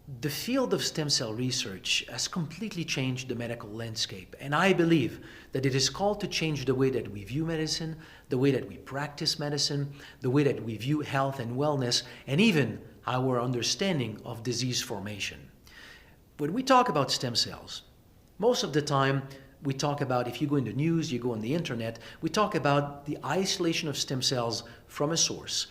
The field of stem cell research has completely changed the medical landscape, and I believe that it is called to change the way that we view medicine, the way that we practice medicine, the way that we view health and wellness, and even our understanding of disease formation. When we talk about stem cells, most of the time we talk about, if you go in the news, you go on the internet, we talk about the isolation of stem cells from a source.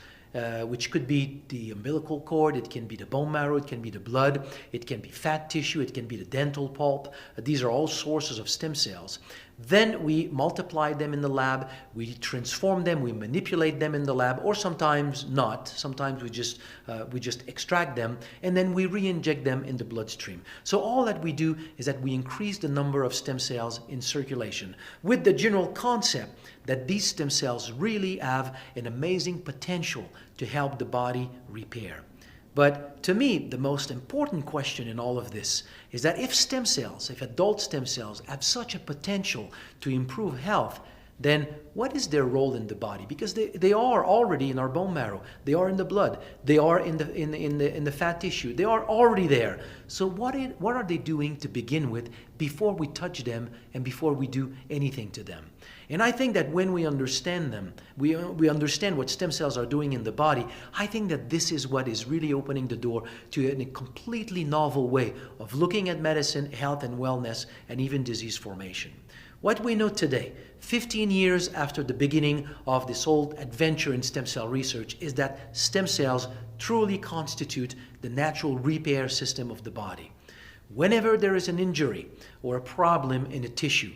Which could be the umbilical cord, it can be the bone marrow, it can be the blood, it can be fat tissue, it can be the dental pulp. These are all sources of stem cells. Then we multiply them in the lab, we transform them, we manipulate them in the lab, or sometimes not. Sometimes we just extract them, and then we re-inject them in the bloodstream. So all that we do is that we increase the number of stem cells in circulation, with the general concept that these stem cells really have an amazing potential to help the body repair. But to me, the most important question in all of this is that if adult stem cells have such a potential to improve health, then what is their role in the body? Because they are already in our bone marrow, they are in the blood, they are in the fat tissue, they are already there. So what are they doing to begin with before we touch them and before we do anything to them? And I think that when we understand them, we understand what stem cells are doing in the body, I think that this is what is really opening the door to a completely novel way of looking at medicine, health and wellness, and even disease formation. What we know today, 15 years after the beginning of this whole adventure in stem cell research, is that stem cells truly constitute the natural repair system of the body. Whenever there is an injury or a problem in a tissue,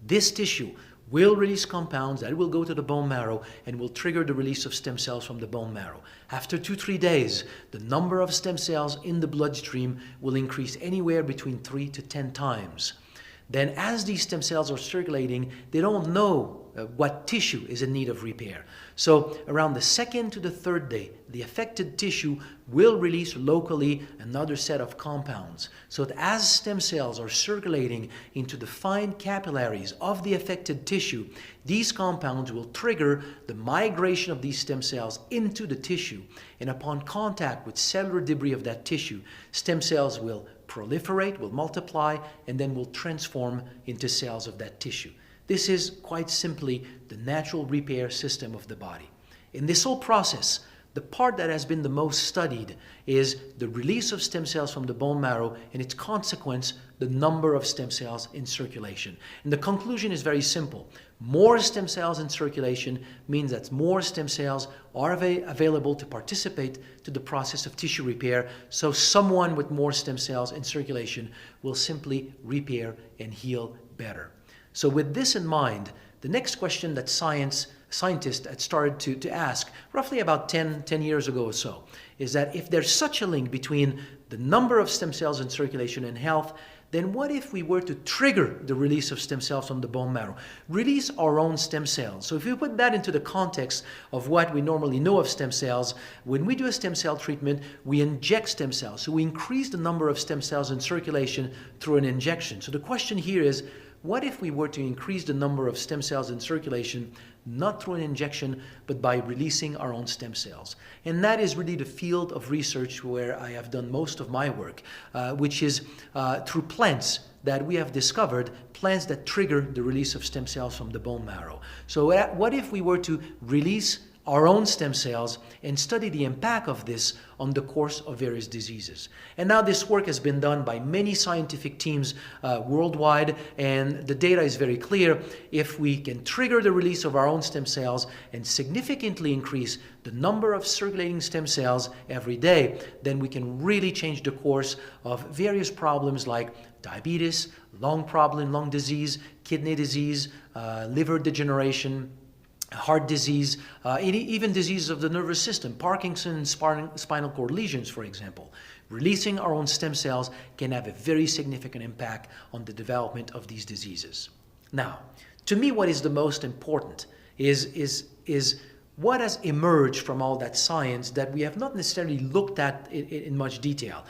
this tissue will release compounds that will go to the bone marrow and will trigger the release of stem cells from the bone marrow. After 2-3 days, the number of stem cells in the bloodstream will increase anywhere between 3 to 10 times. Then as these stem cells are circulating, they don't know what tissue is in need of repair. So around the second to the third day, the affected tissue will release locally another set of compounds. So that as stem cells are circulating into the fine capillaries of the affected tissue, these compounds will trigger the migration of these stem cells into the tissue. And upon contact with cellular debris of that tissue, stem cells will proliferate, will multiply, and then will transform into cells of that tissue. This is quite simply the natural repair system of the body. In this whole process, the part that has been the most studied is the release of stem cells from the bone marrow and its consequence, the number of stem cells in circulation. And the conclusion is very simple. More stem cells in circulation means that more stem cells are available to participate to the process of tissue repair. So someone with more stem cells in circulation will simply repair and heal better. So with this in mind, the next question that scientists had started to ask roughly about 10 years ago or so is that if there's such a link between the number of stem cells in circulation and health, then what if we were to trigger the release of stem cells from the bone marrow, release our own stem cells? So if we put that into the context of what we normally know of stem cells, when we do a stem cell treatment, we inject stem cells. So we increase the number of stem cells in circulation through an injection. So the question here is, what if we were to increase the number of stem cells in circulation, not through an injection, but by releasing our own stem cells? And that is really the field of research where I have done most of my work, which is through plants that we have discovered, plants that trigger the release of stem cells from the bone marrow. So what if we were to release our own stem cells and study the impact of this on the course of various diseases? And now this work has been done by many scientific teams worldwide, and the data is very clear. If we can trigger the release of our own stem cells and significantly increase the number of circulating stem cells every day, then we can really change the course of various problems like diabetes, lung disease, kidney disease, liver degeneration, heart disease, even diseases of the nervous system, Parkinson's, spinal cord lesions, for example. Releasing our own stem cells can have a very significant impact on the development of these diseases. Now, to me, what is the most important is what has emerged from all that science that we have not necessarily looked at in much detail.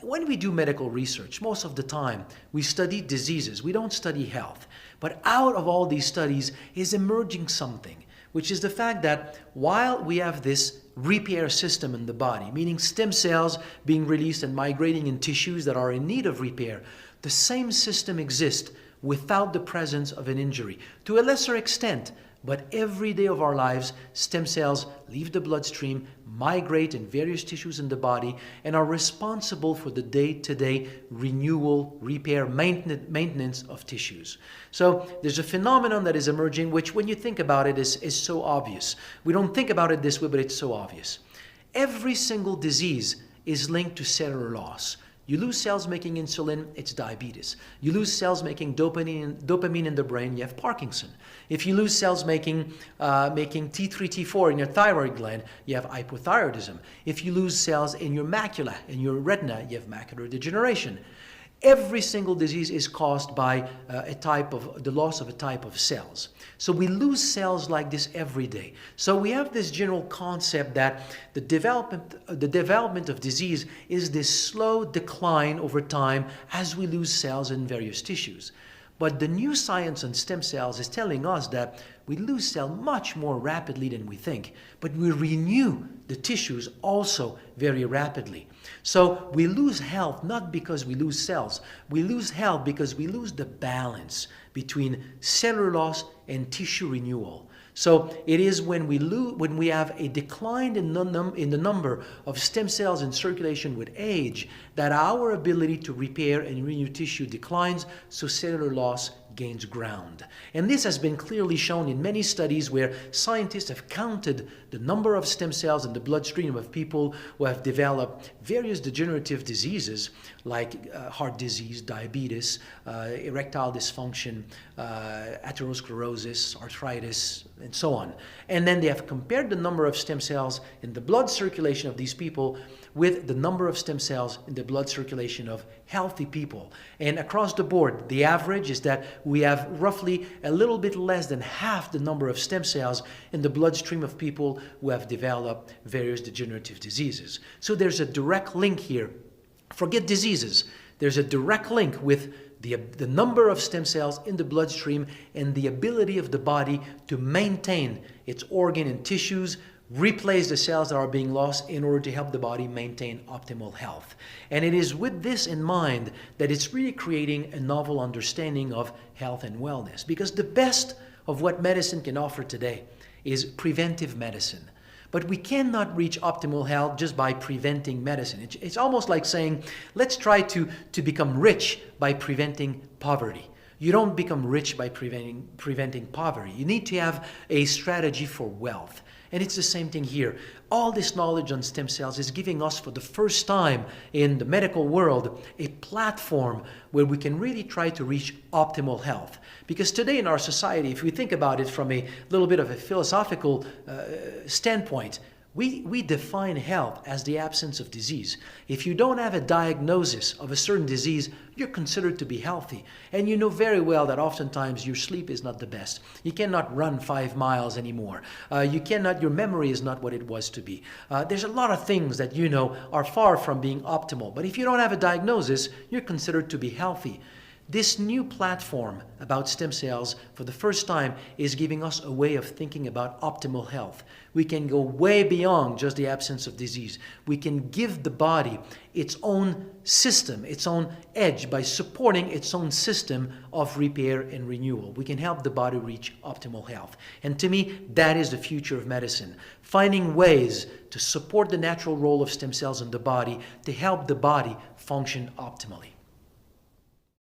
When we do medical research, most of the time, we study diseases. We don't study health. But out of all these studies is emerging something, which is the fact that while we have this repair system in the body, meaning stem cells being released and migrating in tissues that are in need of repair, the same system exists without the presence of an injury. To a lesser extent, but every day of our lives, stem cells leave the bloodstream, migrate in various tissues in the body, and are responsible for the day-to-day renewal, repair, maintenance of tissues. So there's a phenomenon that is emerging, which when you think about it is so obvious. We don't think about it this way, but it's so obvious. Every single disease is linked to cellular loss. You lose cells making insulin, it's diabetes. You lose cells making dopamine in the brain, you have Parkinson. If you lose cells making T3, T4 in your thyroid gland, you have hypothyroidism. If you lose cells in your macula, in your retina, you have macular degeneration. Every single disease is caused by the loss of a type of cells. So we lose cells like this every day. So we have this general concept that the development of disease is this slow decline over time as we lose cells in various tissues. But the new science on stem cells is telling us that we lose cells much more rapidly than we think, but we renew the tissues also very rapidly. So we lose health not because we lose cells. We lose health because we lose the balance between cellular loss and tissue renewal. So it is when we have a decline in the number of stem cells in circulation with age that our ability to repair and renew tissue declines, so cellular loss gains ground. And this has been clearly shown in many studies where scientists have counted the number of stem cells in the bloodstream of people who have developed various degenerative diseases like heart disease, diabetes, erectile dysfunction, atherosclerosis, arthritis, and so on. And then they have compared the number of stem cells in the blood circulation of these people with the number of stem cells in the blood circulation of healthy people. And across the board, the average is that we have roughly a little bit less than half the number of stem cells in the bloodstream of people who have developed various degenerative diseases. So there's a direct link here. Forget diseases. There's a direct link with the number of stem cells in the bloodstream and the ability of the body to maintain its organ and tissues, replace the cells that are being lost in order to help the body maintain optimal health. And it is with this in mind that it's really creating a novel understanding of health and wellness, because the best of what medicine can offer today is preventive medicine. But we cannot reach optimal health just by preventing medicine. It's almost like saying, let's try to become rich by preventing poverty. You don't become rich by preventing poverty. You need to have a strategy for wealth. And it's the same thing here. All this knowledge on stem cells is giving us, for the first time in the medical world, a platform where we can really try to reach optimal health. Because today in our society, if we think about it from a little bit of a philosophical standpoint, we define health as the absence of disease. If you don't have a diagnosis of a certain disease, you're considered to be healthy. And you know very well that oftentimes your sleep is not the best. You cannot run 5 miles anymore. Your memory is not what it was to be. There's a lot of things that you know are far from being optimal. But if you don't have a diagnosis, you're considered to be healthy. This new platform about stem cells, for the first time, is giving us a way of thinking about optimal health. We can go way beyond just the absence of disease. We can give the body its own system, its own edge, by supporting its own system of repair and renewal. We can help the body reach optimal health. And to me, that is the future of medicine. Finding ways to support the natural role of stem cells in the body to help the body function optimally.